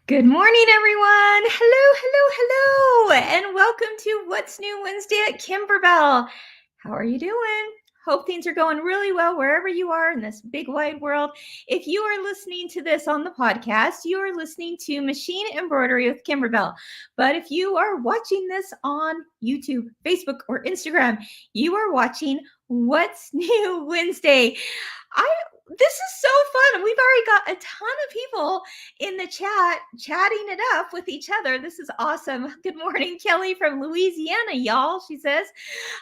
Good morning, everyone. Hello, and welcome to What's New Wednesday at Kimberbell. How are you doing? Hope things are going really well wherever you are in this big wide world. If you are listening to this on the podcast, you are listening to Machine Embroidery with Kimberbell. But if you are watching this on YouTube, Facebook, or Instagram, you are watching What's New Wednesday. This is so fun. We've already got a ton of people in the chat chatting it up with each other. This is awesome. Good morning, Kelly from Louisiana, y'all. She says,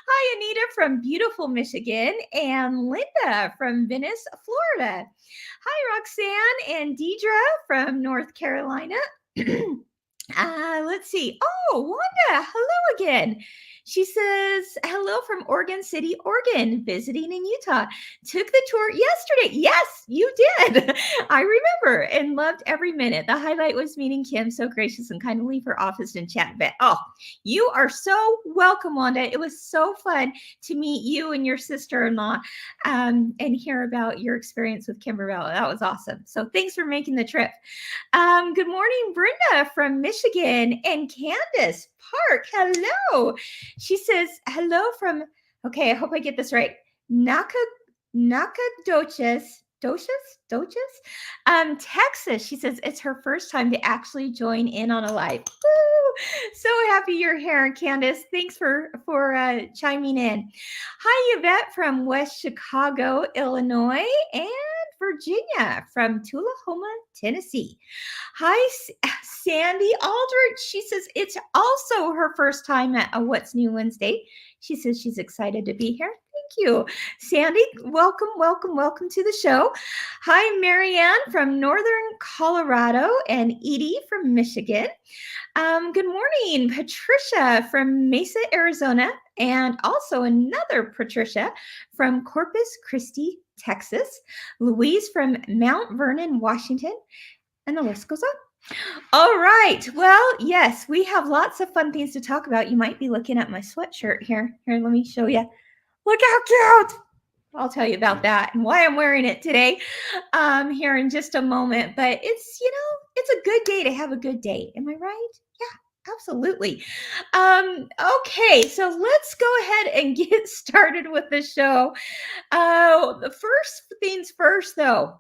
hi, Anita from beautiful Michigan, and Linda from Venice, Florida. Hi, Roxanne and Deidre from North Carolina. Let's see. Oh, Wanda, hello again. She says, hello from Oregon City, Oregon, visiting in Utah. Took the tour yesterday. Yes, you did. I remember and loved every minute. The highlight was meeting Kim, so gracious and kind to leave her office and chat a bit. Oh, you are so welcome, Wanda. It was so fun to meet you and your sister-in-law and hear about your experience with Kimberbell. That was awesome. So thanks for making the trip. Good morning, Brenda from Michigan, and Candace Park. Hello. She says, hello from, okay, I hope I get this right. Nacogdoches, Texas. She says it's her first time to actually join in on a live. Woo! So happy you're here, Candace. Thanks for chiming in. Hi, Yvette from West Chicago, Illinois, and Virginia from Tullahoma, Tennessee. Hi, Sandy Aldrich. She says it's also her first time at a What's New Wednesday. She says she's excited to be here. Thank you, Sandy. Welcome to the show. Hi, Marianne from Northern Colorado and Edie from Michigan. Good morning, Patricia from Mesa, Arizona, and also another Patricia from Corpus Christi, Texas. Louise from Mount Vernon, Washington, and the list goes on. All right. Well, yes, we have lots of fun things to talk about. You might be looking at my sweatshirt here. Here, let me show you. Look how cute. I'll tell you about that and why I'm wearing it today here in just a moment. But it's, it's a good day to have a good day. Am I right? Yeah, absolutely. Okay, so let's go ahead and get started with the show. The first things first, though.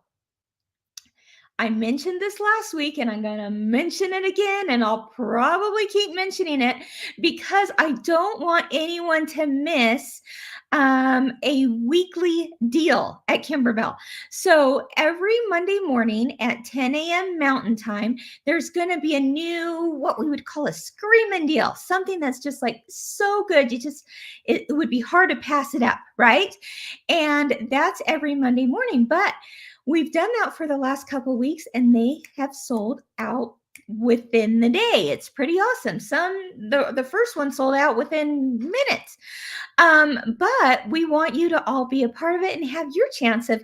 I mentioned this last week and I'm going to mention it again, and I'll probably keep mentioning it because I don't want anyone to miss a weekly deal at Kimberbell. So every Monday morning at 10 a.m. Mountain Time, there's going to be a new, what we would call a screaming deal, something that's just like so good. It would be hard to pass it up, right? And that's every Monday morning. But we've done that for the last couple of weeks, and they have sold out within the day. It's pretty awesome. The first one sold out within minutes. But we want you to all be a part of it and have your chance of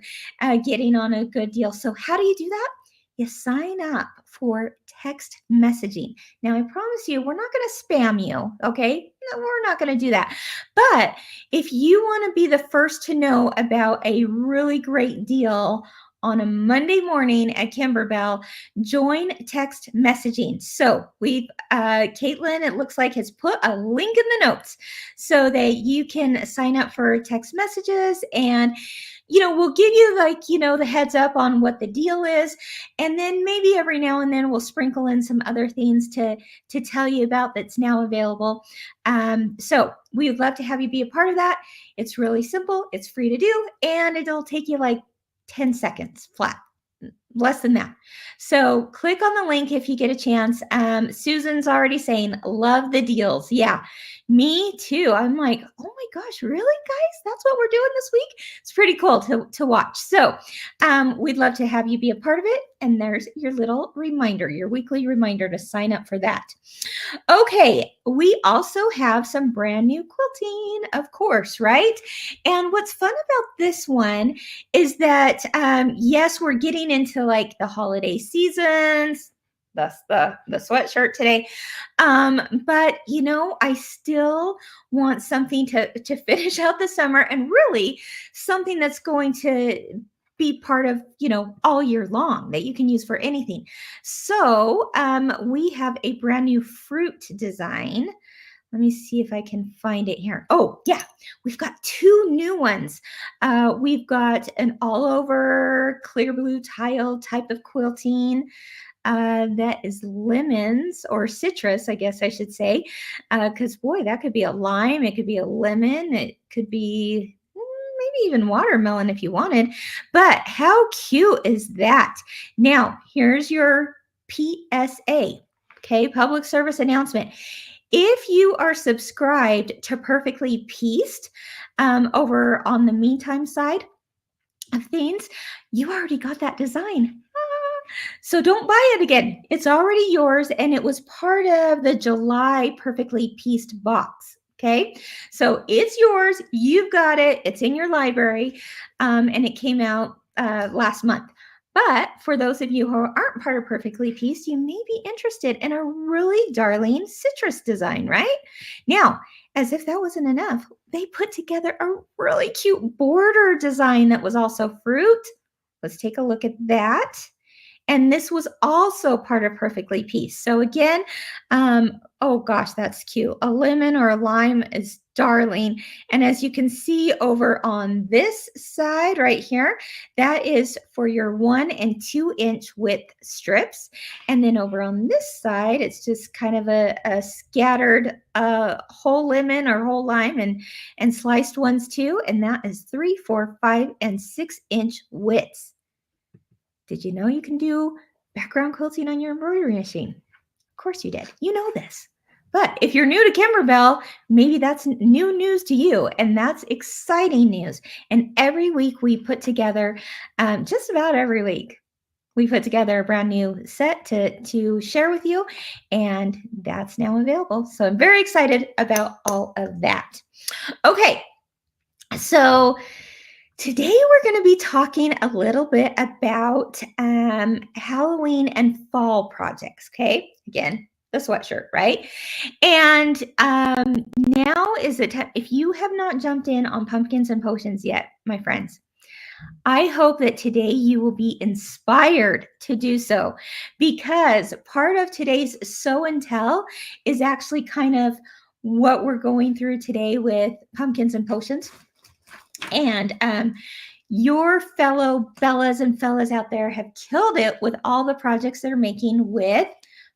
getting on a good deal. So how do you do that? You sign up for text messaging. Now, I promise you, we're not going to spam you, okay? No, we're not going to do that. But if you want to be the first to know about a really great deal on a Monday morning at Kimberbell, join text messaging. So Caitlin, it looks like, has put a link in the notes so that you can sign up for text messages, and we'll give you the heads up on what the deal is. And then maybe every now and then we'll sprinkle in some other things to tell you about that's now available. So we would love to have you be a part of that. It's really simple. It's free to do, and it'll take you like 10 seconds flat, less than that. So click on the link if you get a chance. Susan's already saying, love the deals. Yeah, me too. I'm like, oh my gosh, really, guys? That's what we're doing this week? It's pretty cool to watch. So we'd love to have you be a part of it. And there's your little reminder, your weekly reminder to sign up for that. Okay, we also have some brand new quilting, of course, right? And what's fun about this one is that, yes, we're getting into like the holiday seasons. That's the sweatshirt today. But I still want something to finish out the summer, and really something that's going to be part of, all year long, that you can use for anything. So we have a brand new fruit design. Let me see if I can find it here. Oh, yeah, we've got 2 new ones. We've got an all over clear blue tile type of quilting. That is lemons or citrus, I guess I should say, because boy, that could be a lime, it could be a lemon, it could be maybe even watermelon if you wanted. But how cute is that? Now, here's your PSA, okay, public service announcement. If you are subscribed to Perfectly Pieced over on the Meantime side of things, you already got that design. So don't buy it again. It's already yours, and it was part of the July Perfectly Pieced box. Okay, so it's yours. You've got it. It's in your library, and it came out last month. But for those of you who aren't part of Perfectly Pieced, you may be interested in a really darling citrus design, right? Now, as if that wasn't enough, they put together a really cute border design that was also fruit. Let's take a look at that. And this was also part of Perfectly Pieced. So again, oh gosh, that's cute. A lemon or a lime is darling. And as you can see over on this side right here, that is for your 1 and 2 inch width strips. And then over on this side, it's just kind of a scattered whole lemon or whole lime and sliced ones too. And that is 3, 4, 5, and 6 inch widths. Did you know you can do background quilting on your embroidery machine? Of course you did. You know this. But if you're new to Kimberbell, maybe that's new news to you, and that's exciting news. And every week we put together, just about every week, we put together a brand new set to share with you, and that's now available. So I'm very excited about all of that. Okay, so today we're going to be talking a little bit about Halloween and fall projects, okay? Again, the sweatshirt, right? And now is the time. If you have not jumped in on pumpkins and potions yet, my friends, I hope that today you will be inspired to do so, because part of today's Show and Tell is actually kind of what we're going through today with pumpkins and potions. And your fellow Bellas and fellas out there have killed it with all the projects they're making with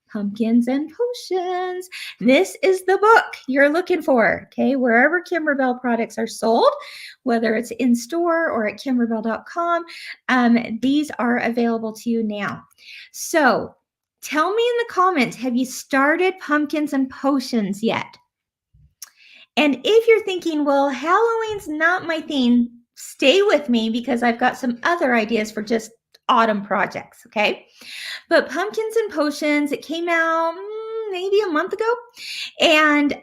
pumpkins and potions. This is the book you're looking for, okay? Wherever Kimberbell products are sold, whether it's in store or at kimberbell.com, these are available to you now. So tell me in the comments, have you started pumpkins and potions yet? And if you're thinking, well, Halloween's not my thing, stay with me because I've got some other ideas for just autumn projects, okay? But Pumpkins and Potions, it came out maybe a month ago. And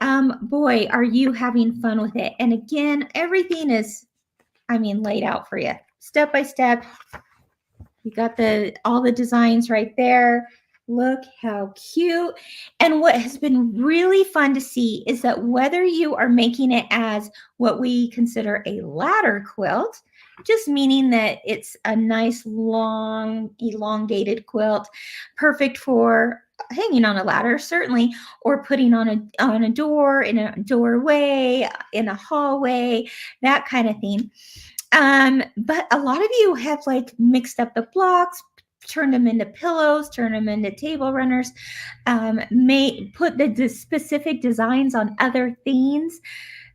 boy, are you having fun with it. And again, everything is, laid out for you. Step by step. You got all the designs right there. Look how cute. And what has been really fun to see is that whether you are making it as what we consider a ladder quilt, just meaning that it's a nice long elongated quilt, perfect for hanging on a ladder, certainly, or putting on a door, in a doorway, in a hallway, that kind of thing. But a lot of you have mixed up the blocks, turned them into pillows, turned them into table runners, may put the specific designs on other themes.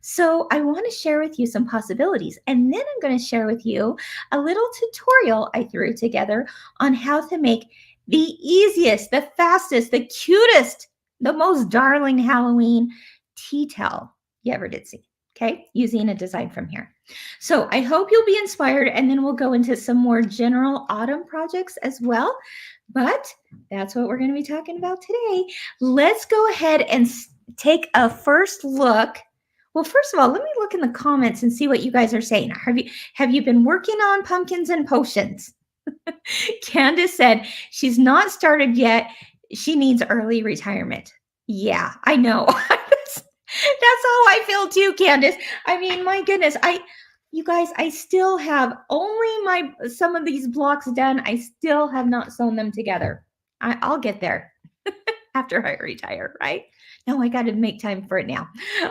So I want to share with you some possibilities. And then I'm going to share with you a little tutorial I threw together on how to make the easiest, the fastest, the cutest, the most darling Halloween tea towel you ever did see. Okay, using a design from here. So I hope you'll be inspired, and then we'll go into some more general autumn projects as well. But that's what we're going to be talking about today. Let's go ahead and take a first look. Well, first of all, let me look in the comments and see what you guys are saying. Have you been working on pumpkins and potions? Candace said she's not started yet. She needs early retirement. Yeah, I know. That's how I feel too, Candace. My goodness, You guys, I still have only some of these blocks done. I still have not sewn them together. I'll get there after I retire, right? No, I got to make time for it now.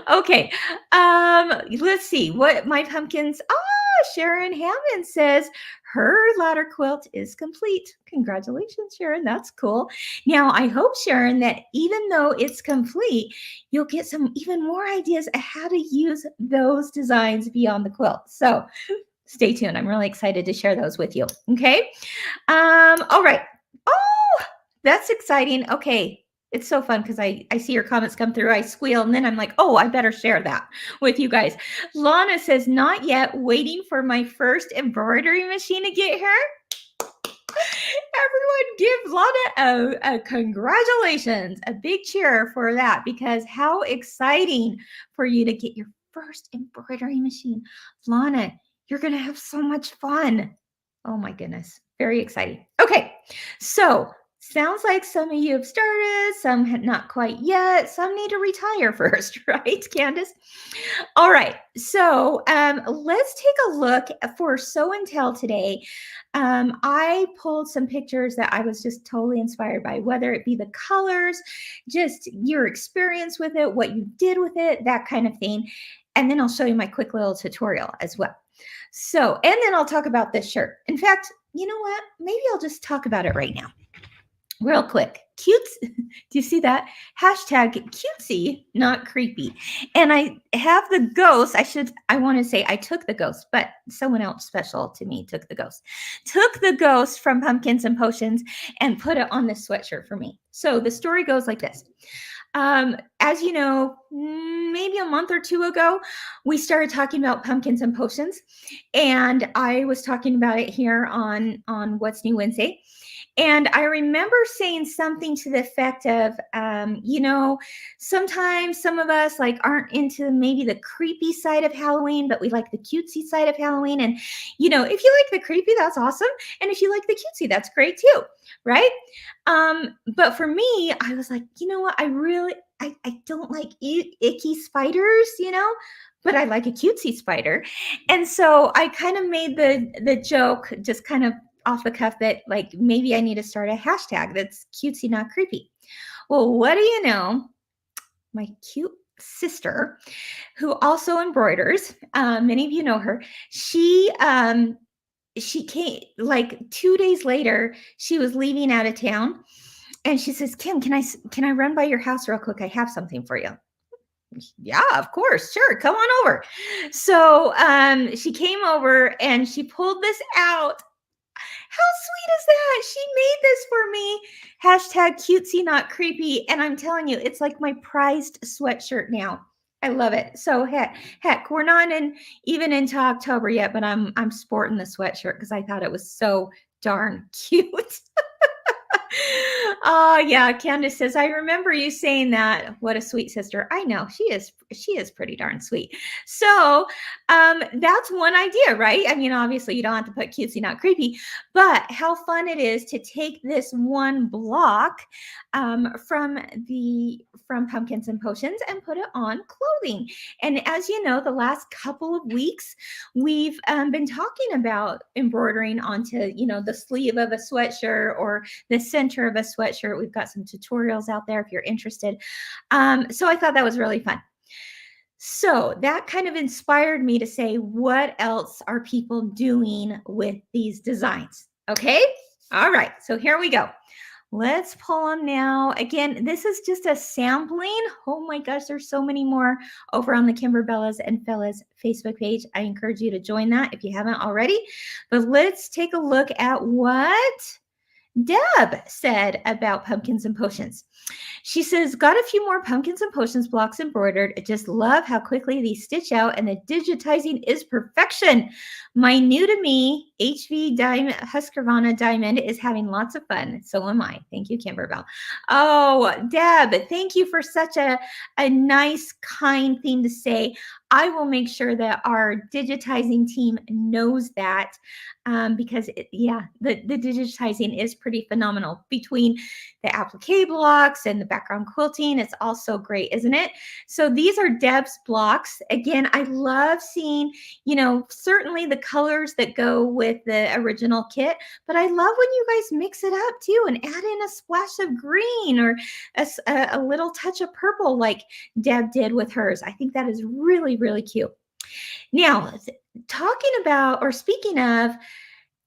Okay. Let's see what my pumpkins. Sharon Hammond says her ladder quilt is complete. Congratulations, Sharon. That's cool. Now, I hope, Sharon, that even though it's complete, you'll get some even more ideas of how to use those designs beyond the quilt. So stay tuned. I'm really excited to share those with you. Okay. All right. Oh, that's exciting. Okay. It's so fun because I see your comments come through. I squeal and then I'm like, oh, I better share that with you guys. Lana says, not yet, waiting for my first embroidery machine to get here. Everyone give Lana a congratulations, a big cheer for that, because how exciting for you to get your first embroidery machine. Lana, you're going to have so much fun. Oh my goodness. Very exciting. Okay. So sounds like some of you have started, some not quite yet. Some need to retire first, right, Candace? All right. So let's take a look for Sew and Tell today. I pulled some pictures that I was just totally inspired by, whether it be the colors, just your experience with it, what you did with it, that kind of thing. And then I'll show you my quick little tutorial as well. So, and then I'll talk about this shirt. In fact, you know what? Maybe I'll just talk about it right now. Real quick. Cute. Do you see that? Hashtag cutesy, not creepy. And I have the ghost. I want to say I took the ghost, but someone else special to me took the ghost. Took the ghost from Pumpkins and Potions and put it on this sweatshirt for me. So the story goes like this. As you know, maybe a month or two ago, we started talking about Pumpkins and Potions, and I was talking about it here on What's New Wednesday. And I remember saying something to the effect of, sometimes some of us aren't into maybe the creepy side of Halloween, but we like the cutesy side of Halloween. And, if you like the creepy, that's awesome. And if you like the cutesy, that's great too. Right. But for me, I was like, you know what? I don't like icky spiders, but I like a cutesy spider. And so I kind of made the joke just kind of off the cuff that maybe I need to start a hashtag that's cutesy, not creepy. Well, what do you know? My cute sister, who also embroiders, many of you know her, she came 2 days later, she was leaving out of town and she says, Kim, can I run by your house real quick? I have something for you. Yeah, of course. Sure. Come on over. So she came over and she pulled this out. How sweet is that? She made this for me. Hashtag cutesy, not creepy. And I'm telling you, it's like my prized sweatshirt now. I love it. So heck, we're not even into October yet, but I'm sporting the sweatshirt because I thought it was so darn cute. Yeah, Candace says, I remember you saying that. What a sweet sister. I know, she is pretty darn sweet. So that's one idea, right? I mean, obviously you don't have to put cutesy, not creepy, but how fun it is to take this one block from Pumpkins and Potions and put it on clothing. And as you know, the last couple of weeks, we've been talking about embroidering onto, the sleeve of a sweatshirt or the center of a sweatshirt. We've got some tutorials out there if you're interested. So I thought that was really fun. So that kind of inspired me to say, what else are people doing with these designs? Okay. All right. So here we go. Let's pull them now. Again, this is just a sampling. Oh my gosh, there's so many more over on the Kimberbellas and Fellas Facebook page. I encourage you to join that if you haven't already. But let's take a look at what Deb said about Pumpkins and Potions. She says, got a few more Pumpkins and Potions blocks embroidered. I just love how quickly these stitch out and the digitizing is perfection. My new to me HV Diamond Husqvarna Diamond is having lots of fun. So am I. Thank you, Kimberbell. Oh, Deb, thank you for such a nice, kind thing to say. I will make sure that our digitizing team knows that because, the digitizing is pretty phenomenal. Between the applique blocks and the background quilting, it's also great, isn't it? So these are Deb's blocks. Again, I love seeing, certainly the colors that go with the original kit, but I love when you guys mix it up too and add in a splash of green or a little touch of purple like Deb did with hers. I think that is really, really cute. Now, talking about or speaking of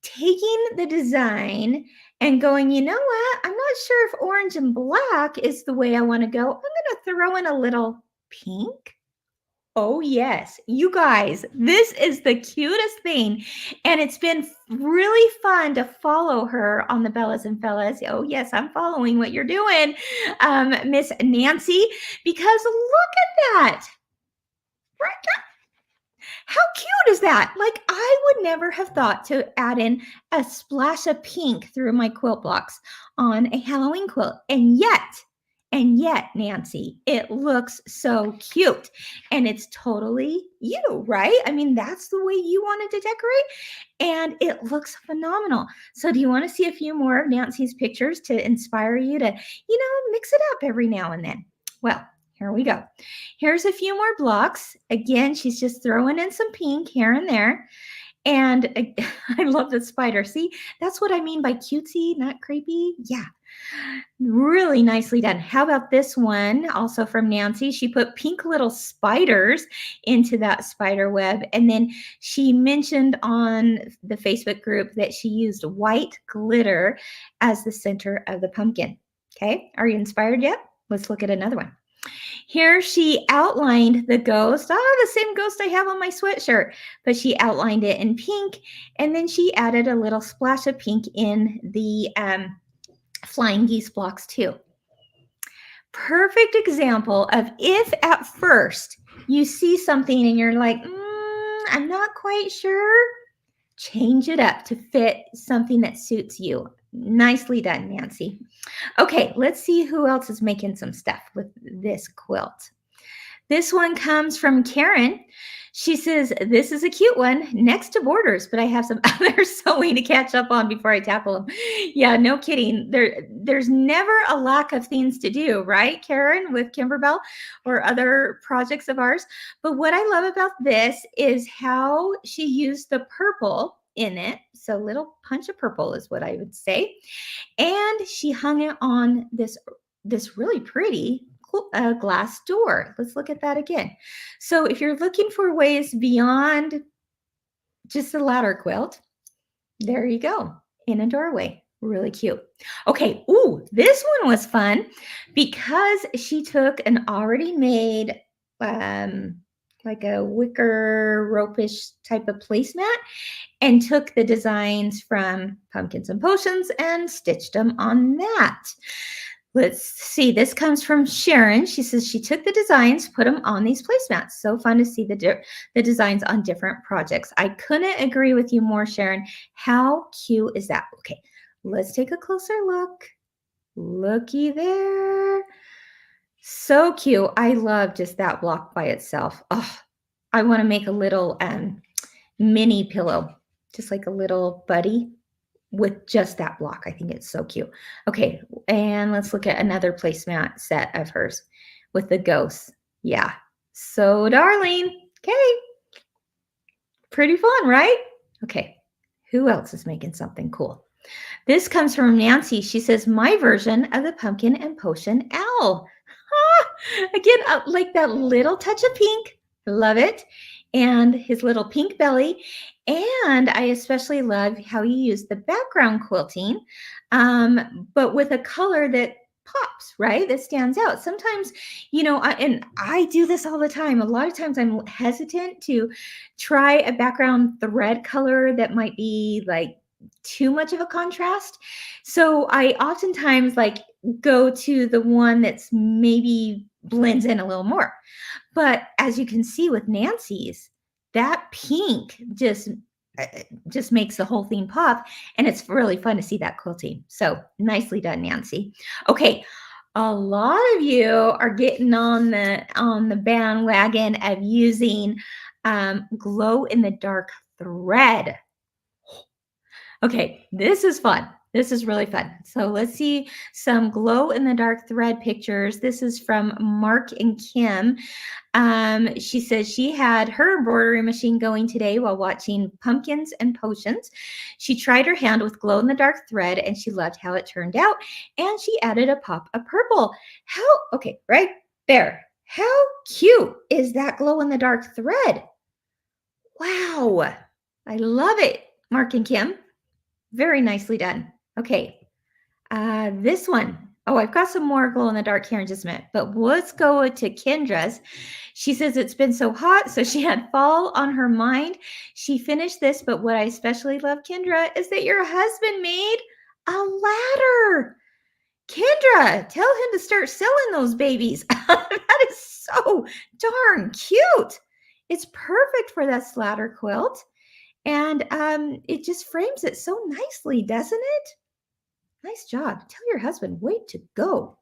taking the design and going, you know what? I'm not sure if orange and black is the way I want to go. I'm going to throw in a little pink. Oh, yes. You guys, this is the cutest thing. And it's been really fun to follow her on the Bellas and Fellas. Oh, yes, I'm following what you're doing, Miss Nancy, because look at that. Right? How cute is that? Like, I would never have thought to add in a splash of pink through my quilt blocks on a Halloween quilt. And yet, Nancy, it looks so cute. And it's totally you, right? I mean, that's the way you wanted to decorate. And it looks phenomenal. So do you want to see a few more of Nancy's pictures to inspire you to, mix it up every now and then? Well, here we go. Here's a few more blocks. Again, she's just throwing in some pink here and there. And I love the spider. See, that's what I mean by cutesy, not creepy. Yeah, really nicely done. How about this one? Also from Nancy. She put pink little spiders into that spider web. And then she mentioned on the Facebook group that she used white glitter as the center of the pumpkin. Okay, are you inspired yet? Let's look at another one. Here she outlined the ghost. The same ghost I have on my sweatshirt, but she outlined it in pink, and then she added a little splash of pink in the flying geese blocks too. Perfect example of if at first you see something and you're like, I'm not quite sure, change it up to fit something that suits you. Nicely done, Nancy. Okay, let's see who else is making some stuff with this quilt. This one comes from Karen. She says, this is a cute one next to borders, but I have some other sewing to catch up on before I tackle them. Yeah, no kidding. There's never a lack of things to do, right, Karen, with Kimberbell or other projects of ours. But what I love about this is how she used the purple in it. So little punch of purple is what I would say. And she hung it on this really pretty glass door. Let's look at that again. So if you're looking for ways beyond just a ladder quilt, there you go, in a doorway. Really cute. Okay, this one was fun because she took an already made like a wicker rope-ish type of placemat and took the designs from Pumpkins and Potions and stitched them on that. Let's see. This comes from Sharon. She says she took the designs, put them on these placemats. So fun to see the designs on different projects. I couldn't agree with you more, Sharon. How cute is that? Okay, let's take a closer look. Looky there. So cute. I love just that block by itself. Oh, I want to make a little mini pillow, just like a little buddy with just that block. I think it's so cute. Okay, and let's look at another placemat set of hers with the ghosts. Yeah, so darling. Okay, pretty fun, right? Okay, who else is making something cool? This comes from Nancy. She says, my version of the Pumpkin and Potion owl. Again, like that little touch of pink. Love it. And his little pink belly. And I especially love how you use the background quilting, but with a color that pops, right? That stands out. Sometimes, and I do this all the time. A lot of times I'm hesitant to try a background thread color that might be like too much of a contrast. So I oftentimes go to the one that's maybe blends in a little more. But as you can see with Nancy's, that pink just just makes the whole thing pop. And it's really fun to see that quilting. So nicely done, Nancy. Okay. A lot of you are getting on the bandwagon of using glow in the dark thread. Okay, this is fun. This is really fun. So let's see some glow in the dark thread pictures. This is from Mark and Kim. She says she had her embroidery machine going today while watching Pumpkins and Potions. She tried her hand with glow in the dark thread and she loved how it turned out. And she added a pop of purple. Okay, right there. How cute is that glow in the dark thread? Wow, I love it, Mark and Kim. Very nicely done. Okay, this one. Oh, I've got some more glow in the dark here in just a minute, but let's go to Kendra's. She says it's been so hot, so she had fall on her mind. She finished this, but what I especially love, Kendra, is that your husband made a ladder. Kendra, tell him to start selling those babies. That is so darn cute. It's perfect for that slather quilt. And it just frames it so nicely, doesn't it? Nice job. Tell your husband, way to go.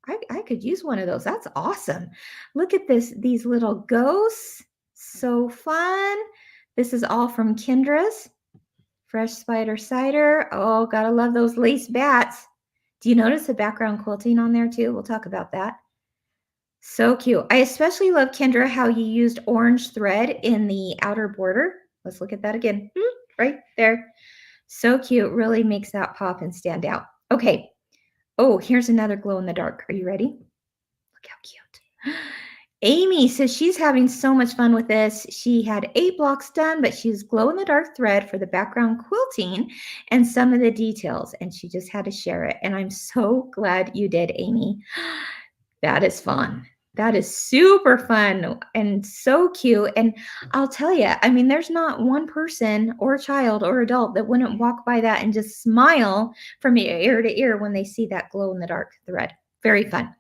I could use one of those. That's awesome. Look at these little ghosts. So fun. This is all from Kendra's. Fresh Spider Cider. Oh, gotta love those lace bats. Do you notice the background quilting on there too? We'll talk about that. So cute. I especially love, Kendra, how you used orange thread in the outer border. Let's look at that again. Right there. So cute. Really makes that pop and stand out. Okay. Oh, here's another glow in the dark. Are you ready? Look how cute. Amy says she's having so much fun with this. She had 8 blocks done, but she's glow in the dark thread for the background quilting and some of the details, and she just had to share it. And I'm so glad you did, Amy. That is fun. That is super fun and so cute. And I'll tell you, I mean, there's not one person or child or adult that wouldn't walk by that and just smile from ear to ear when they see that glow in the dark thread. Very fun.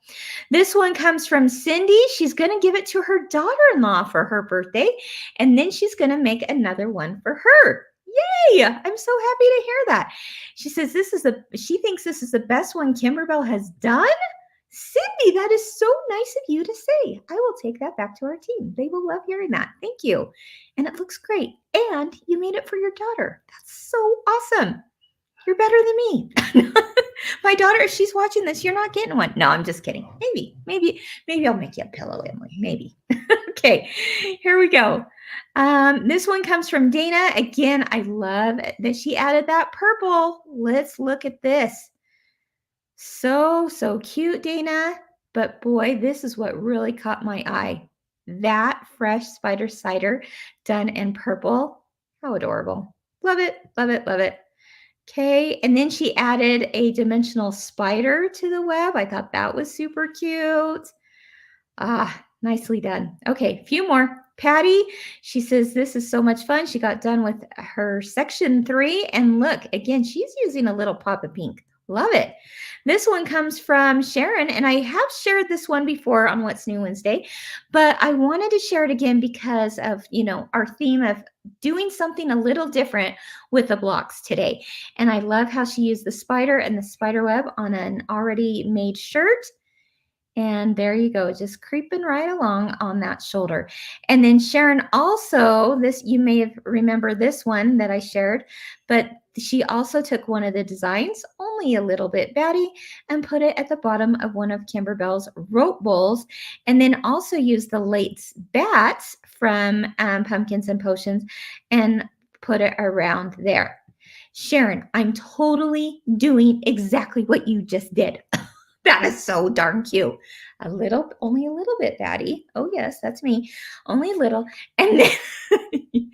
This one comes from Cindy. She's going to give it to her daughter-in-law for her birthday, and then she's going to make another one for her. Yay! I'm so happy to hear that. She says she thinks this is the best one Kimberbell has done. Cindy, that is so nice of you to say. I will take that back to our team. They will love hearing that. Thank you. And it looks great. And you made it for your daughter. That's so awesome. You're better than me. My daughter, if she's watching this, you're not getting one. No, I'm just kidding. Maybe I'll make you a pillow, Emily. Maybe. Okay, here we go. This one comes from Dana. Again, I love that she added that purple. Let's look at this. So cute, Dana. But boy, this is what really caught my eye. That fresh spider cider done in purple. How adorable. Love it, love it, love it. Okay, and then she added a dimensional spider to the web. I thought that was super cute. Nicely done. Okay, a few more. Patty, she says, this is so much fun. She got done with her section 3. And look, again, she's using a little pop of pink. Love it. This one comes from Sharon, and I have shared this one before on What's New Wednesday, but I wanted to share it again because of, our theme of doing something a little different with the blocks today. And I love how she used the spider and the spider web on an already made shirt. And there you go, just creeping right along on that shoulder. And then Sharon also, you may have remembered this one that I shared, but she also took one of the designs, only a little bit batty, and put it at the bottom of one of Kimberbell's rope bowls, and then also used the lace bats from Pumpkins and Potions and put it around there. Sharon, I'm totally doing exactly what you just did. That is so darn cute. Only a little bit, Daddy. Oh, yes, that's me. Only a little. And then,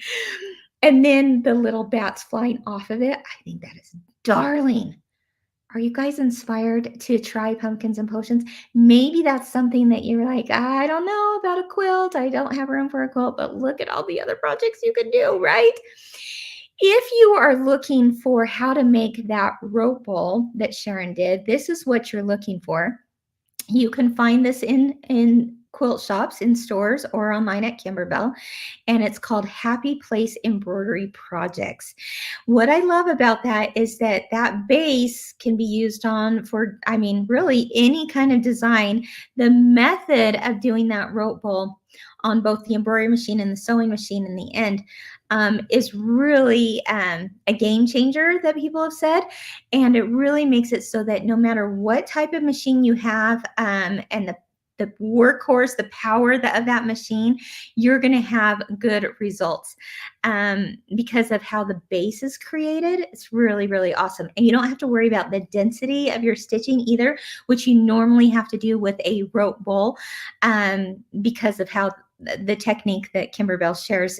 and then the little bats flying off of it. I think that is darling. Are you guys inspired to try Pumpkins and Potions? Maybe that's something that you're like, I don't know about a quilt. I don't have room for a quilt, but look at all the other projects you can do, right? If you are looking for how to make that rope bowl that Sharon did, this is what you're looking for. You can find this in quilt shops in stores or online at Kimberbell, and it's called Happy Place Embroidery Projects. What I love about that is that that base can be used on for, I mean, really any kind of design. The method of doing that rope bowl on both the embroidery machine and the sewing machine in the end is really a game changer that people have said. And it really makes it so that no matter what type of machine you have and the workhorse, the power of that machine, you're going to have good results because of how the base is created. It's really, really awesome. And you don't have to worry about the density of your stitching either, which you normally have to do with a rope bowl because of how the technique that Kimberbell shares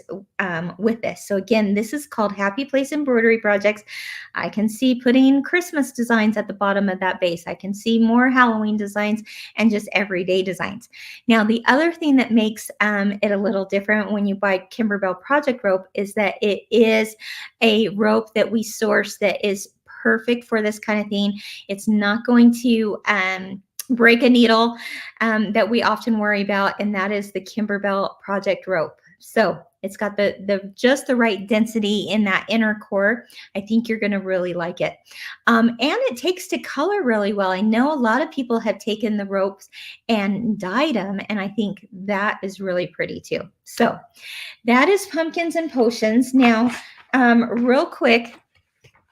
with this. So again, this is called Happy Place Embroidery Projects. I can see putting Christmas designs at the bottom of that base. I can see more Halloween designs and just everyday designs. Now, the other thing that makes it a little different when you buy Kimberbell Project Rope is that it is a rope that we source that is perfect for this kind of thing. It's not going to break a needle that we often worry about, and that is the Kimberbell Project Rope. So it's got the just the right density in that inner core. I think you're going to really like it. And it takes to color really well. I know a lot of people have taken the ropes and dyed them, and I think that is really pretty too. So that is Pumpkins and Potions. Now, real quick,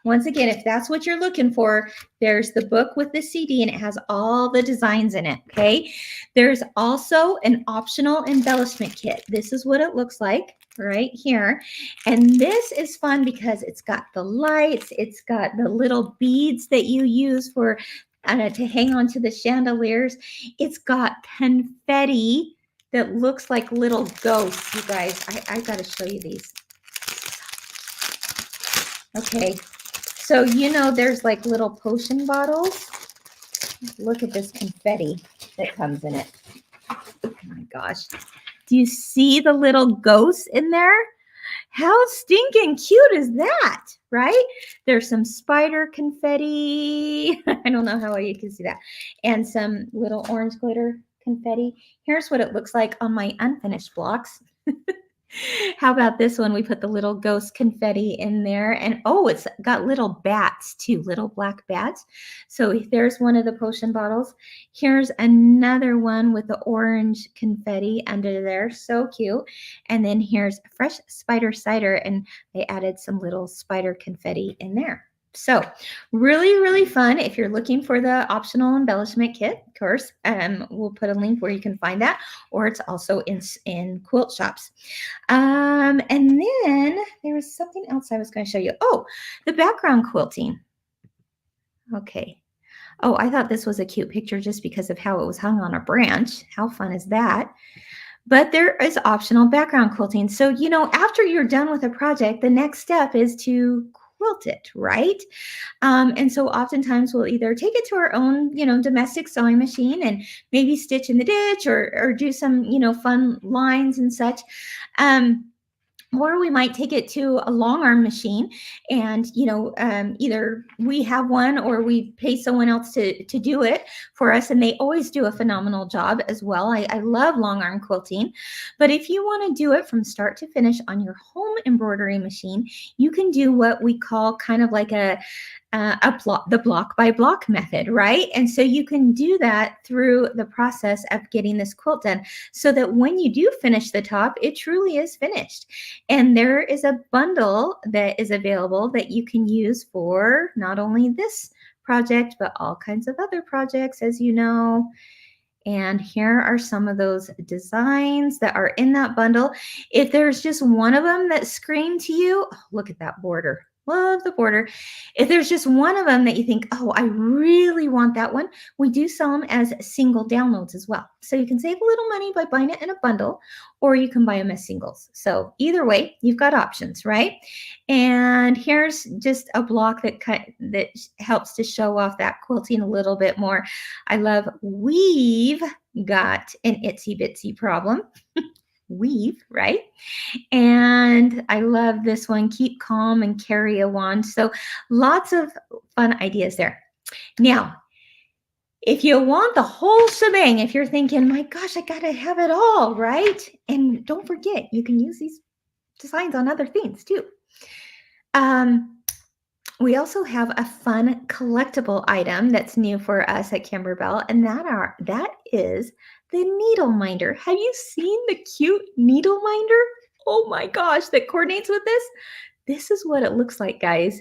once again, if that's what you're looking for, there's the book with the CD and it has all the designs in it, okay? There's also an optional embellishment kit. This is what it looks like right here. And this is fun because it's got the lights, it's got the little beads that you use for to hang onto the chandeliers. It's got confetti that looks like little ghosts, you guys. I got to show you these. Okay. So, you know, there's like little potion bottles. Look at this confetti that comes in it. Oh my gosh. Do you see the little ghosts in there? How stinking cute is that, right? There's some spider confetti. I don't know how you can see that. And some little orange glitter confetti. Here's what it looks like on my unfinished blocks. How about this one? We put the little ghost confetti in there. And oh, it's got little bats too, little black bats. So there's one of the potion bottles. Here's another one with the orange confetti under there. So cute. And then here's fresh spider cider. And they added some little spider confetti in there. So really, really fun. If you're looking for the optional embellishment kit, of course, we'll put a link where you can find that, or it's also in quilt shops. And then there was something else I was going to show you. Oh, the background quilting. Okay. Oh, I thought this was a cute picture just because of how it was hung on a branch. How fun is that? But there is optional background quilting. So, you know, after you're done with a project, the next step is to quilt it, right? And so oftentimes we'll either take it to our own, you know, domestic sewing machine and maybe stitch in the ditch or do some, you know, fun lines and such. Or we might take it to a long arm machine and, you know, either we have one or we pay someone else to do it for us. And they always do a phenomenal job as well. I love long arm quilting. But if you want to do it from start to finish on your home embroidery machine, you can do what we call kind of like the block by block method, right? And so you can do that through the process of getting this quilt done so that when you do finish the top, it truly is finished. And there is a bundle that is available that you can use for not only this project, but all kinds of other projects, as you know. And here are some of those designs that are in that bundle. If there's just one of them that screamed to you, oh, look at that border. Love the border. If there's just one of them that you think, oh, I really want that one, we do sell them as single downloads as well. So you can save a little money by buying it in a bundle, or you can buy them as singles. So either way, you've got options, right? And here's just a block that helps to show off that quilting a little bit more. I love we've got an itsy bitsy problem. Weave, right? And I love this one, keep calm and carry a wand. So lots of fun ideas there. Now, If you want the whole shebang, if you're thinking, my gosh, I got to have it all, right? And don't forget, you can use these designs on other things too. We also have a fun collectible item that's new for us at Kimberbell, and that is the needle minder. Have you seen the cute needle minder? Oh my gosh, that coordinates with this. This is what it looks like, guys.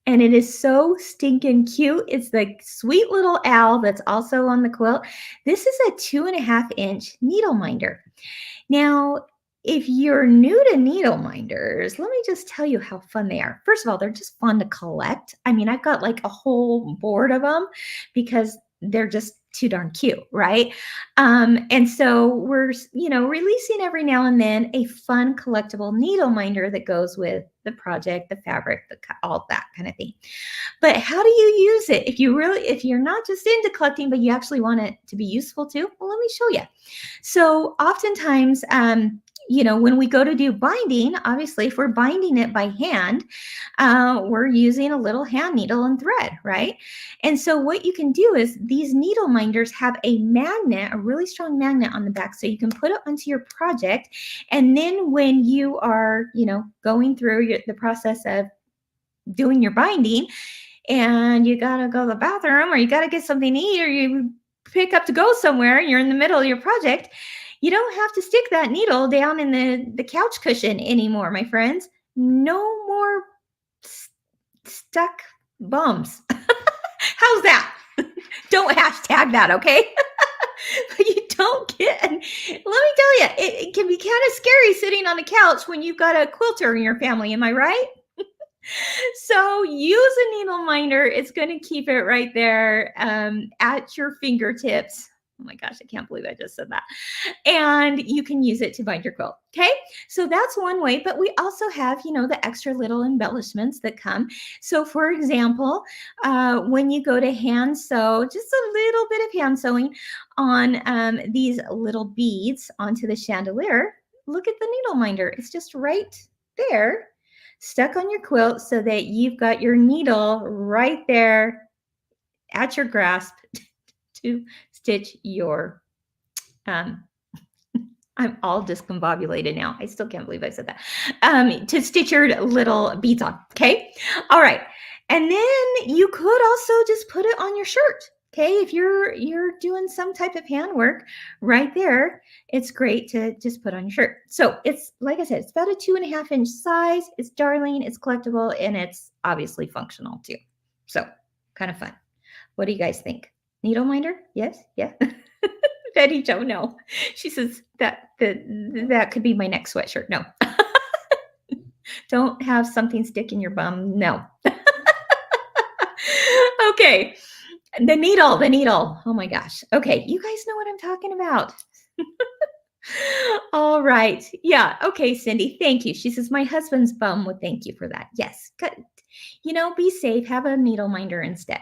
And it is so stinking cute. It's the sweet little owl that's also on the quilt. This is a 2.5-inch needle minder. Now, if you're new to needle minders, let me just tell you how fun they are. First of all, they're just fun to collect. I mean, I've got like a whole board of them because they're just too darn cute, right? And so we're, releasing every now and then a fun collectible needle minder that goes with the project, the fabric, all that kind of thing. But how do you use it? If you're not just into collecting, but you actually want it to be useful too, well, let me show you. So oftentimes, when we go to do binding, obviously, if we're binding it by hand, we're using a little hand needle and thread, right? And so what you can do is these needle minders have a magnet, a really strong magnet on the back, so you can put it onto your project. And then when you are, going through the process of doing your binding, and you got to go to the bathroom, or you got to get something to eat, or you pick up to go somewhere, you're in the middle of your project, you don't have to stick that needle down in the couch cushion anymore, my friends. No more stuck bums. How's that? Don't hashtag that, okay? But you don't get, let me tell you, it can be kind of scary sitting on the couch when you've got a quilter in your family. Am I right? So use a needle minder. It's going to keep it right there at your fingertips. Oh my gosh, I can't believe I just said that. And you can use it to bind your quilt. Okay, so that's one way, but we also have, the extra little embellishments that come. So for example, when you go to hand sew, just a little bit of hand sewing on these little beads onto the chandelier, look at the needle minder. It's just right there, stuck on your quilt, so that you've got your needle right there at your grasp to stitch your, I'm all discombobulated now. I still can't believe I said that. To stitch your little beads on, okay? All right. And then you could also just put it on your shirt, okay? If you're doing some type of handwork right there, it's great to just put on your shirt. So it's, like I said, it's about a 2.5-inch size. It's darling, it's collectible, and it's obviously functional too. So kind of fun. What do you guys think? Needle minder? Yes? Yeah. Betty Jo, no. She says that could be my next sweatshirt. No. Don't have something stick in your bum. No. Okay. The needle. Oh my gosh. Okay. You guys know what I'm talking about. All right. Yeah. Okay, Cindy. Thank you. She says, my husband's bum would thank you for that. Yes. Good. Be safe. Have a needle minder instead.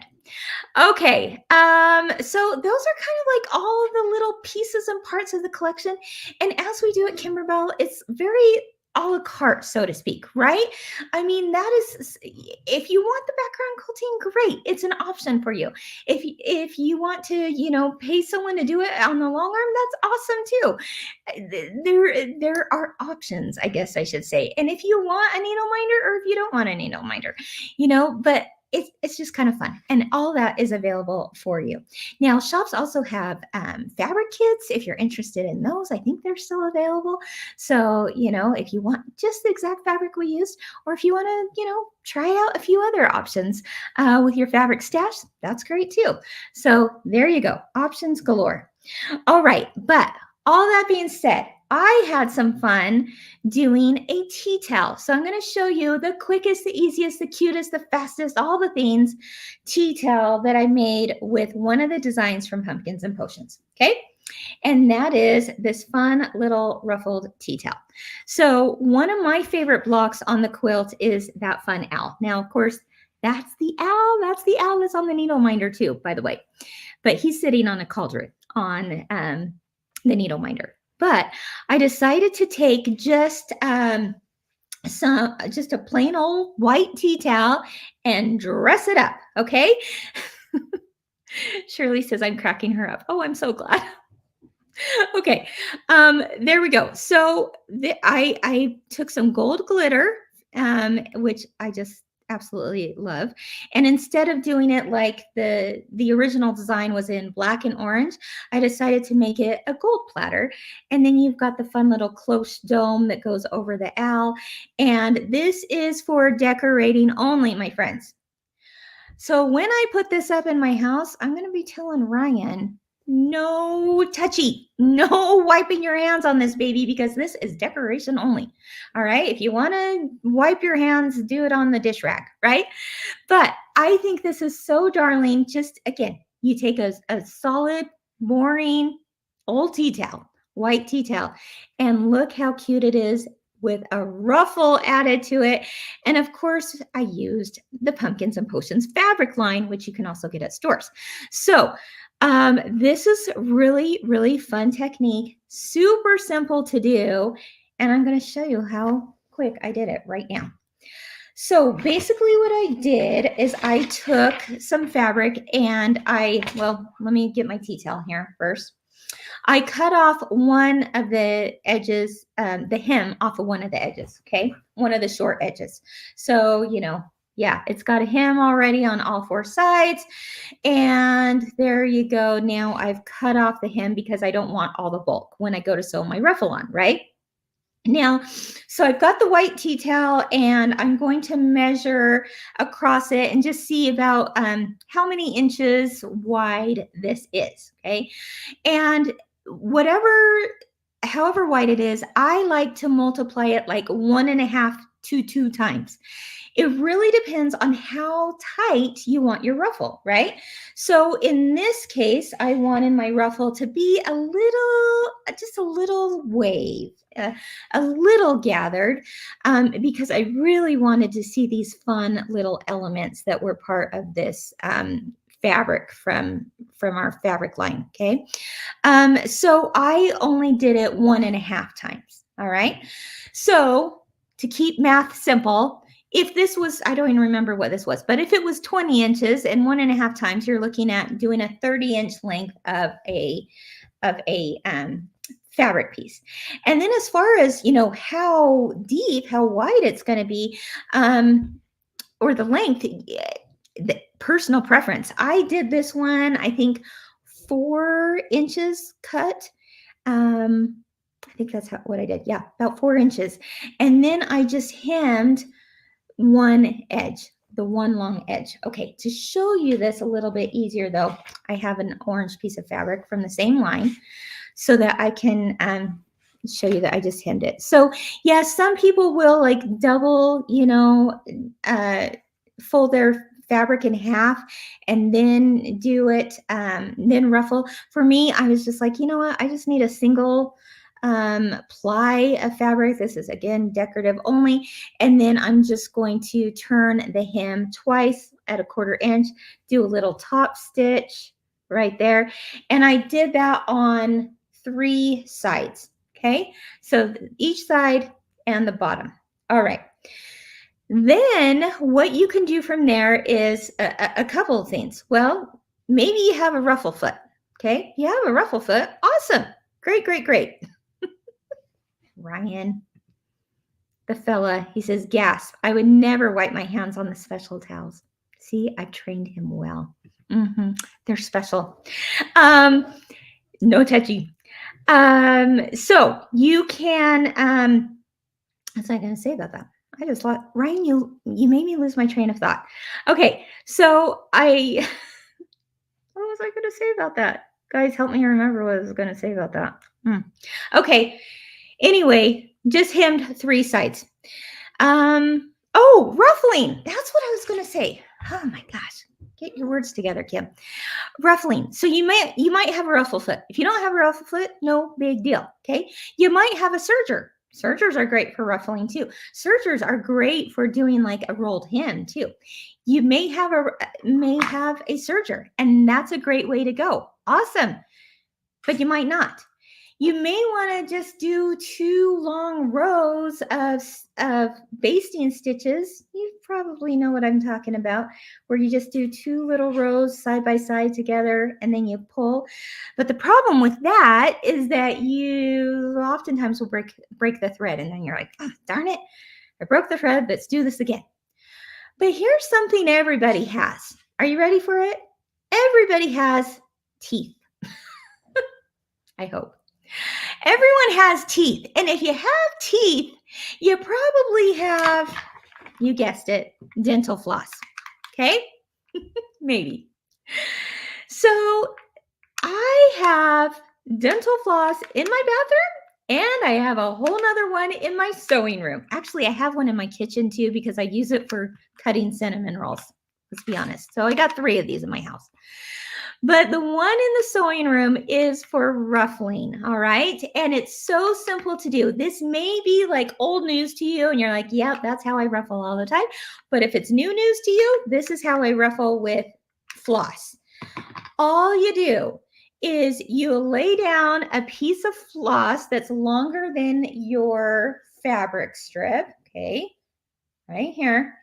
Okay, so those are kind of like all of the little pieces and parts of the collection. And as we do at Kimberbell, it's very a la carte, so to speak, right? I mean, that is, if you want the background quilting, great. It's an option for you. If you want to, pay someone to do it on the long arm, that's awesome too. There are options, I guess I should say. And if you want a needle minder, or if you don't want a needle minder, but it's just kind of fun, and all that is available for you. Now, shops also have fabric kits. If you're interested in those, I think they're still available. So, if you want just the exact fabric we used, or if you want to, try out a few other options with your fabric stash, that's great too. So there you go, options galore. All right, but all that being said, I had some fun doing a tea towel. So I'm going to show you the quickest, the easiest, the cutest, the fastest, all the things tea towel that I made with one of the designs from Pumpkins and Potions. Okay. And that is this fun little ruffled tea towel. So one of my favorite blocks on the quilt is that fun owl. Now, of course, that's the owl. That's the owl that's on the needle minder too, by the way. But he's sitting on a cauldron on the needle minder. But I decided to take just a plain old white tea towel and dress it up, okay? Shirley says I'm cracking her up. Oh, I'm so glad. Okay, there we go. So I took some gold glitter, which I just absolutely love, and instead of doing it like the original design was in black and orange, I decided to make it a gold platter. And then you've got the fun little cloche dome that goes over the owl, and this is for decorating only, my friends. So when I put this up in my house, I'm going to be telling Ryan, no touchy, no wiping your hands on this baby, because this is decoration only. All right. If you want to wipe your hands, do it on the dish rack, right? But I think this is so darling. Just again, you take a solid, boring old tea towel, white tea towel, and look how cute it is with a ruffle added to it. And of course, I used the Pumpkins and Potions fabric line, which you can also get at stores. So this is really, really fun technique, super simple to do. And I'm going to show you how quick I did it right now. So basically what I did is I took some fabric and well, let me get my tea towel here first. I cut off one of the edges, the hem off of one of the edges, okay? One of the short edges. So, yeah, it's got a hem already on all four sides. And there you go. Now I've cut off the hem because I don't want all the bulk when I go to sew my ruffle on, right? Now, so I've got the white tea towel and I'm going to measure across it and just see about how many inches wide this is, okay? And however wide it is, I like to multiply it like 1.5 to 2 times. It really depends on how tight you want your ruffle, right? So in this case, I wanted my ruffle to be just a little wave, a little gathered, because I really wanted to see these fun little elements that were part of this fabric from our fabric line, okay? So I only did it 1.5 times, all right? So to keep math simple, if this was, I don't even remember what this was, but if it was 20 inches and 1.5 times, you're looking at doing a 30-inch length of a fabric piece. And then as far as, how deep, how wide it's going to be, or the length, the personal preference. I did this one, I think 4 inches cut. I think that's what I did. Yeah, about 4 inches. And then I just hemmed one edge, the one long edge. Okay, to show you this a little bit easier though, I have an orange piece of fabric from the same line so that I can show you that I just hemmed it. So yeah, some people will like double, fold their fabric in half and then do it, then ruffle. For me, I was just like, you know what? I just need a single ply of fabric. This is again decorative only. And then I'm just going to turn the hem twice at a 1/4 inch, do a little top stitch right there. And I did that on 3 sides. Okay. So each side and the bottom. All right. Then what you can do from there is a couple of things. Well, maybe you have a ruffle foot. Okay. You have a ruffle foot. Awesome. Great, great, great. Ryan, the fella, he says, gasp, I would never wipe my hands on the special towels. See, I've trained him well. They're special. No touchy. So you can, what's I going to say about that? I just thought, Ryan, you made me lose my train of thought. Okay, so what was I going to say about that? Guys, help me remember what I was going to say about that. Okay. Anyway, just hemmed 3 sides. Oh, ruffling. That's what I was going to say. Oh my gosh. Get your words together, Kim. Ruffling. So you might have a ruffle foot. If you don't have a ruffle foot, no big deal. Okay. You might have a serger. Sergers are great for ruffling too. Sergers are great for doing like a rolled hem too. You may have a serger, and that's a great way to go. Awesome. But you might not. You may want to just do 2 long rows of basting stitches. You probably know what I'm talking about, where you just do 2 little rows side by side together and then you pull. But the problem with that is that you oftentimes will break the thread, and then you're like, oh, darn it, I broke the thread, let's do this again. But here's something everybody has. Are you ready for it? Everybody has teeth. I hope. Everyone has teeth. And if you have teeth, you probably have, you guessed it, dental floss. Okay? Maybe. So I have dental floss in my bathroom, and I have a whole nother one in my sewing room. Actually, I have one in my kitchen too because I use it for cutting cinnamon rolls. Let's be honest. So I got 3 of these in my house. But the one in the sewing room is for ruffling, all right? And it's so simple to do. This may be like old news to you, and you're like, yeah, that's how I ruffle all the time. But if it's new news to you, this is how I ruffle with floss. All you do is you lay down a piece of floss that's longer than your fabric strip, okay, right here.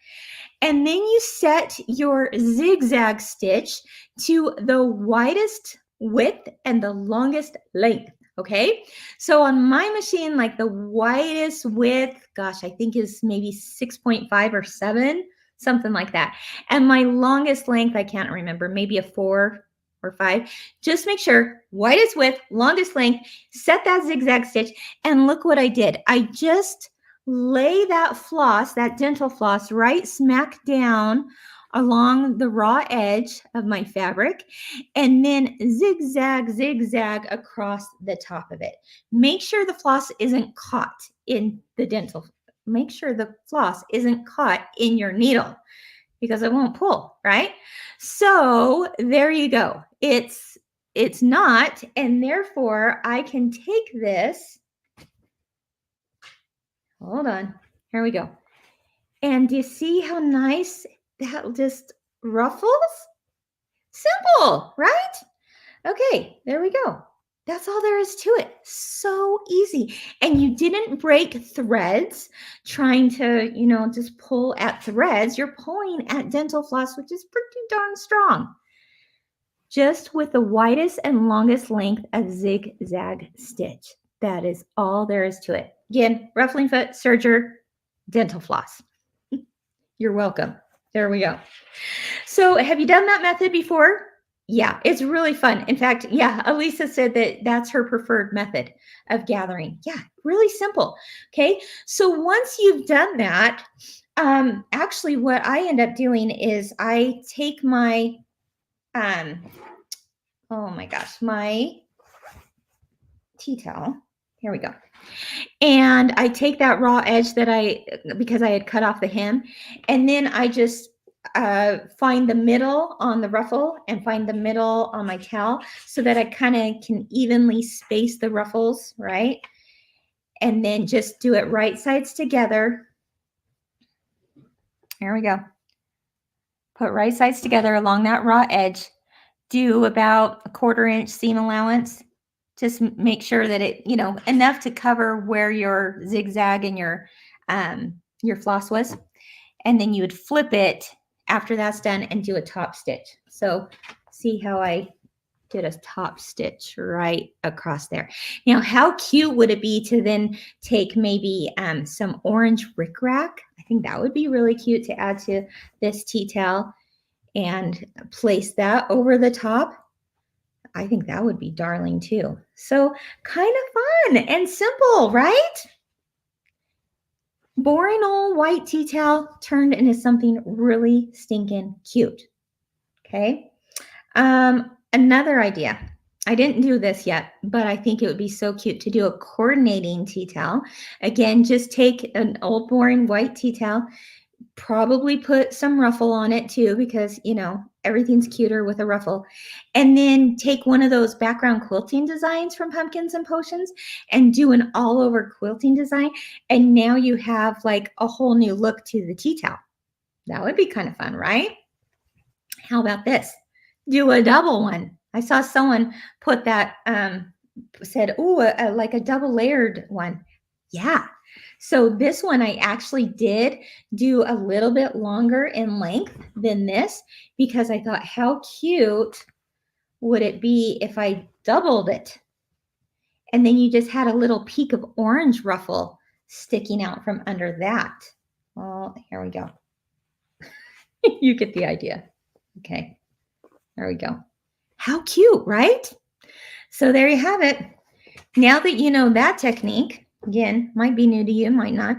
And then you set your zigzag stitch to the widest width and the longest length, okay? So on my machine, like the widest width, gosh, I think is maybe 6.5 or 7, something like that. And my longest length, I can't remember, maybe a 4 or 5. Just make sure, widest width, longest length, set that zigzag stitch, and look what I did. I just lay that floss, that dental floss, right smack down along the raw edge of my fabric, and then zigzag, zigzag across the top of it. Make sure the floss isn't caught in the dental. Make sure the floss isn't caught in your needle because it won't pull, right? So there you go. It's not, and therefore I can take this. Hold on. Here we go. And do you see how nice that just ruffles? Simple, right? Okay, there we go. That's all there is to it. So easy. And you didn't break threads trying to, just pull at threads. You're pulling at dental floss, which is pretty darn strong. Just with the widest and longest length of zigzag stitch. That is all there is to it. Again, ruffling foot, serger, dental floss. You're welcome. There we go. So have you done that method before? Yeah, it's really fun. In fact, yeah, Elisa said that that's her preferred method of gathering. Yeah, really simple. Okay, so once you've done that, actually what I end up doing is I take my, oh my gosh, my tea towel. Here we go. And I take that raw edge because I had cut off the hem, and then I just find the middle on the ruffle and find the middle on my towel so that I kind of can evenly space the ruffles, right? And then just do it right sides together. There we go. Put right sides together along that raw edge. Do about a 1/4 inch seam allowance. Just make sure that it, enough to cover where your zigzag and your floss was. And then you would flip it after that's done and do a top stitch. So see how I did a top stitch right across there. Now, how cute would it be to then take maybe some orange rickrack? I think that would be really cute to add to this tea towel and place that over the top. I think that would be darling too. So kind of fun and simple, right? Boring old white tea towel turned into something really stinking cute. Okay. Another idea. I didn't do this yet, but I think it would be so cute to do a coordinating tea towel. Again, just take an old boring white tea towel, probably put some ruffle on it too, because everything's cuter with a ruffle, and then take one of those background quilting designs from Pumpkins and Potions and do an all over quilting design, and now you have like a whole new look to the tea towel. That would be kind of fun, right? How about this? Do a double one. I saw someone put that said, oh, like a double layered one. Yeah. So this one I actually did do a little bit longer in length than this because I thought, how cute would it be if I doubled it? And then you just had a little peak of orange ruffle sticking out from under that. Well, here we go. You get the idea. Okay, there we go. How cute, right? So there you have it. Now that you know that technique, again, might be new to you, might not,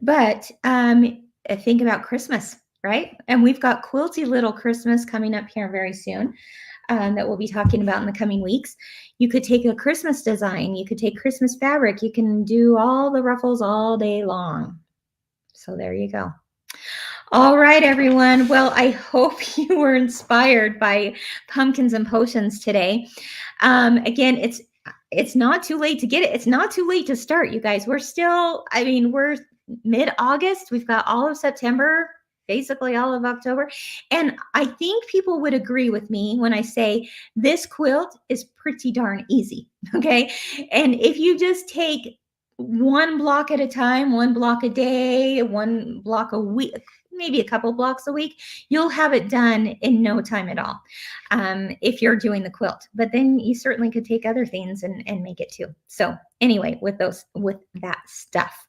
but think about Christmas, right? And we've got quilty little Christmas coming up here very soon that we'll be talking about in the coming weeks. You could take a Christmas design, you could take Christmas fabric, you can do all the ruffles all day long. So there you go. All right, everyone. Well, I hope you were inspired by pumpkins and potions today. Again, it's not too late to get it. It's not too late to start, you guys. We're still, I mean, we're mid-August. We've got all of September, basically all of October. And I think people would agree with me when I say this quilt is pretty darn easy, okay? And if you just take one block at a time, one block a day, one block a week, maybe a couple blocks a week, you'll have it done in no time at all if you're doing the quilt. But then you certainly could take other things and make it too. So anyway, with that stuff.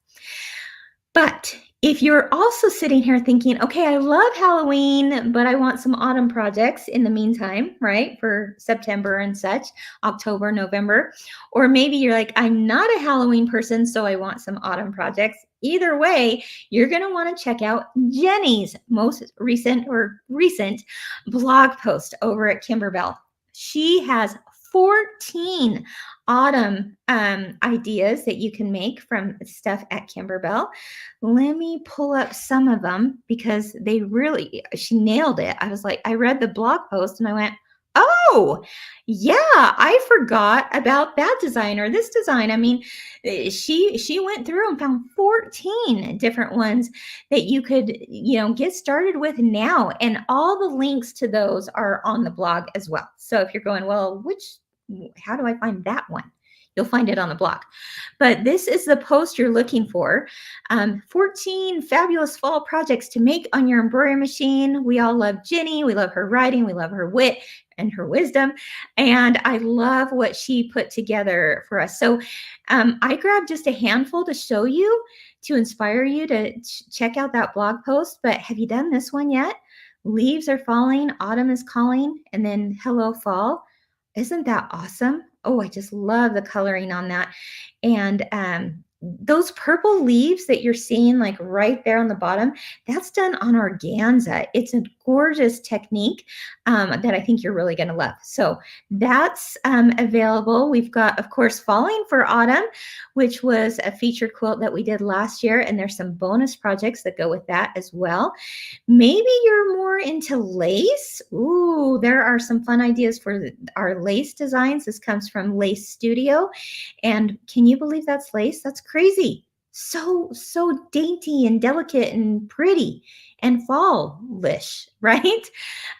But if you're also sitting here thinking, okay, I love Halloween, but I want some autumn projects in the meantime, right? For September and such, October, November. Or maybe you're like, I'm not a Halloween person, so I want some autumn projects. Either way, you're going to want to check out Jenny's most recent blog post over at Kimberbell. She has 14 autumn ideas that you can make from stuff at Kimberbell. Let me pull up some of them because she nailed it. I was like, I read the blog post and I went, oh, yeah, I forgot about that design or this design. I mean, she went through and found 14 different ones that you could, get started with now. And all the links to those are on the blog as well. So if you're going, well, how do I find that one? You'll find it on the blog. But this is the post you're looking for. 14 fabulous fall projects to make on your embroidery machine. We all love Jenny. We love her writing. We love her wit and her wisdom. And I love what she put together for us. So I grabbed just a handful to show you, to inspire you to check out that blog post. But have you done this one yet? Leaves are falling, autumn is calling, and then hello fall. Isn't that awesome? Oh, I just love the coloring on that. And those purple leaves that you're seeing like right there on the bottom, that's done on organza. It's a gorgeous technique that I think you're really going to love. So that's available. We've got, of course, Falling for Autumn, which was a featured quilt that we did last year. And there's some bonus projects that go with that as well. Maybe you're more into lace. Ooh, there are some fun ideas for our lace designs. This comes from Lace Studio. And can you believe that's lace? That's crazy. So dainty and delicate and pretty and fall-ish, right?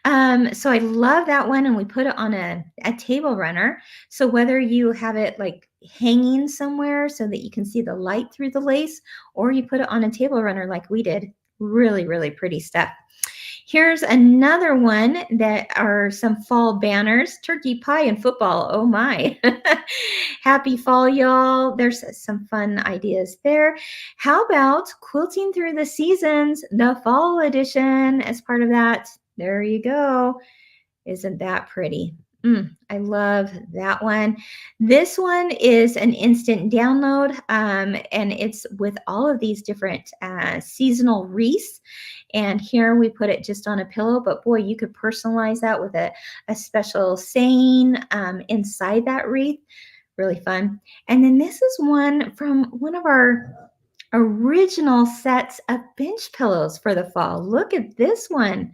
So I love that one. And we put it on a table runner. So whether you have it like hanging somewhere so that you can see the light through the lace, or you put it on a table runner like we did, really, really pretty stuff. Here's another one that are some fall banners, turkey pie and football. Oh my. Happy fall, y'all. There's some fun ideas there. How about Quilting Through the Seasons, the fall edition as part of that? There you go. Isn't that pretty? I love that one. This one is an instant download, and it's with all of these different seasonal wreaths. And here we put it just on a pillow, but boy, you could personalize that with a special saying inside that wreath. Really fun. And then this is one from one of our original sets of bench pillows for the fall. Look at this one.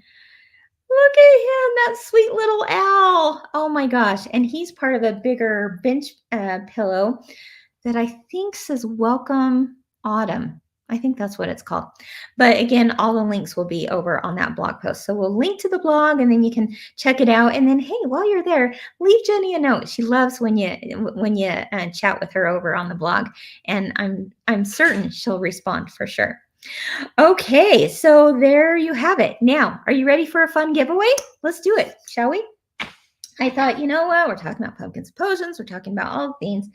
Look at him, that sweet little owl. Oh my gosh. And he's part of a bigger bench pillow that I think says Welcome Autumn. I think that's what it's called. But again, all the links will be over on that blog post. So we'll link to the blog and then you can check it out. And then, hey, while you're there, leave Jenny a note. She loves when you chat with her over on the blog, and I'm certain she'll respond for sure. Okay, so there you have it. Now, are you ready for a fun giveaway? Let's do it, shall we? I thought, you know what? We're talking about pumpkins and potions. We're talking about all things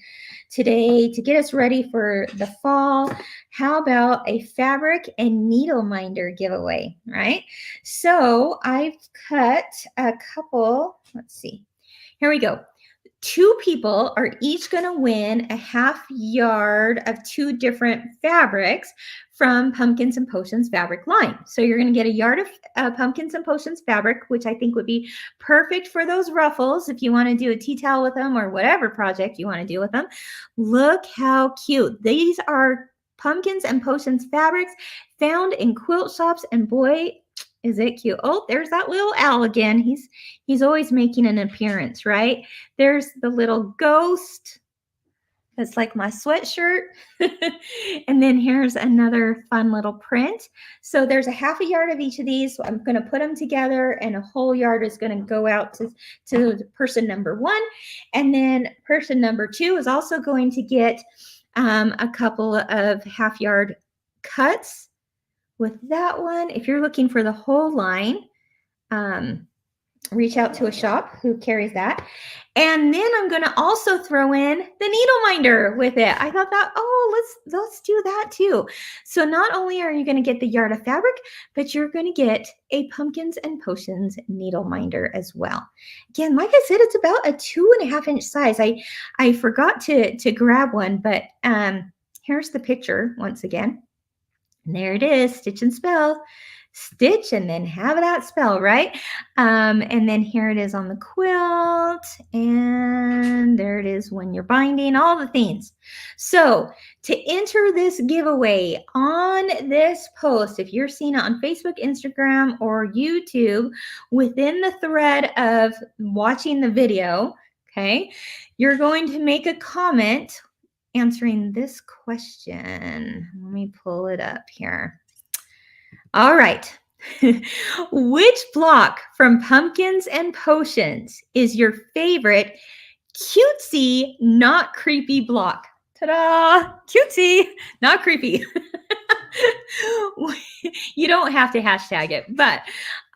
today to get us ready for the fall. How about a fabric and needle minder giveaway, right? So I've cut a couple. Let's see. Here we go. 2 people are each going to win a half yard of 2 different fabrics from Pumpkins and Potions fabric line. So you're going to get a yard of Pumpkins and Potions fabric, which I think would be perfect for those ruffles if you want to do a tea towel with them or whatever project you want to do with them. Look how cute. These are Pumpkins and Potions fabrics found in quilt shops, and boy, is it cute. Oh, there's that little owl again. He's always making an appearance, right? There's the little ghost. That's like my sweatshirt. And then here's another fun little print. So there's a half a yard of each of these. So I'm going to put them together, and a whole yard is going to go out to person number 1. And then person number 2 is also going to get a couple of half yard cuts with that one. If you're looking for the whole line, reach out to a shop who carries that. And then I'm going to also throw in the needle minder with it. I thought that, let's do that too. So not only are you going to get the yard of fabric, but you're going to get a Pumpkins and Potions needle minder as well. Again, like I said, it's about a 2.5 inch size. I forgot to grab one, but here's the picture once again. And there it is, stitch and spell. Stitch and then have that spell, right? And then here it is on the quilt, and there it is when you're binding, all the things. So to enter this giveaway on this post, if you're seeing it on Facebook, Instagram, or YouTube, within the thread of watching the video, okay, you're going to make a comment answering this question. Let me pull it up here. All right. Which block from Pumpkins and Potions is your favorite cutesy, not creepy block? Ta-da! Cutesy, not creepy. You don't have to hashtag it, but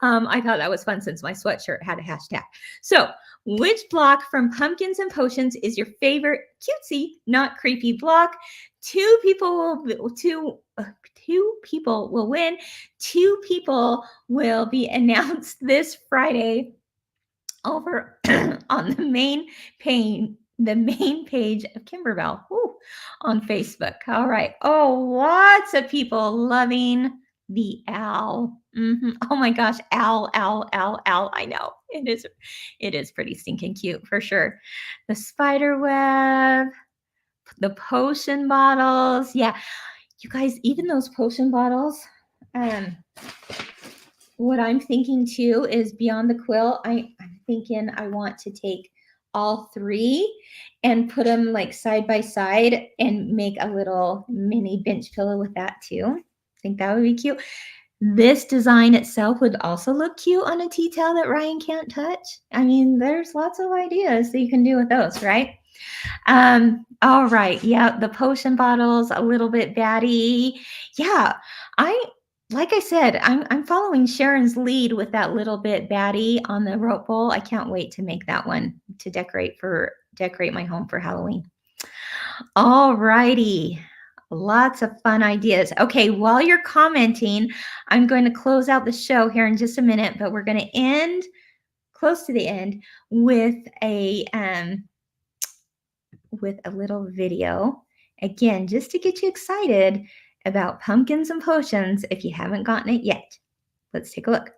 I thought that was fun since my sweatshirt had a hashtag. So which block from Pumpkins and Potions is your favorite cutesy, not creepy block? 2 people will win. 2 people will be announced this Friday over on the main page of Kimberbell on Facebook. All right. Oh, lots of people loving the owl. Oh my gosh, owl. I know. It is pretty stinking cute for sure. The spider web, the potion bottles. Yeah. You guys, even those potion bottles, what I'm thinking too is beyond the quilt, I'm thinking I want to take all 3 and put them like side by side and make a little mini bench pillow with that too. I think that would be cute. This design itself would also look cute on a tea towel that Ryan can't touch. I mean, there's lots of ideas that you can do with those, right? All right. Yeah, the potion bottles, a little bit batty. Yeah, like I said, I'm following Sharon's lead with that little bit batty on the rope bowl. I can't wait to make that one to decorate my home for Halloween. All righty. Lots of fun ideas. Okay, while you're commenting, I'm going to close out the show here in just a minute, but we're going to end close to the end with a little video, again, just to get you excited about Pumpkins and Potions if you haven't gotten it yet. Let's take a look.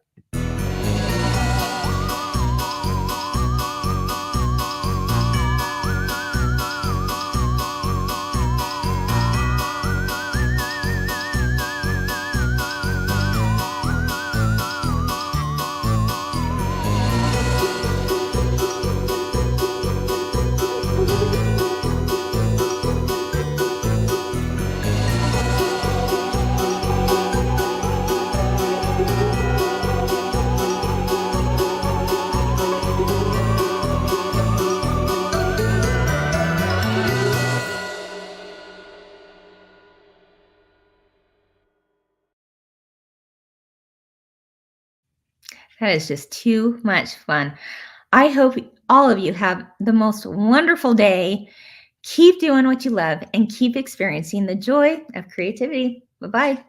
That is just too much fun. I hope all of you have the most wonderful day. Keep doing what you love and keep experiencing the joy of creativity. Bye bye.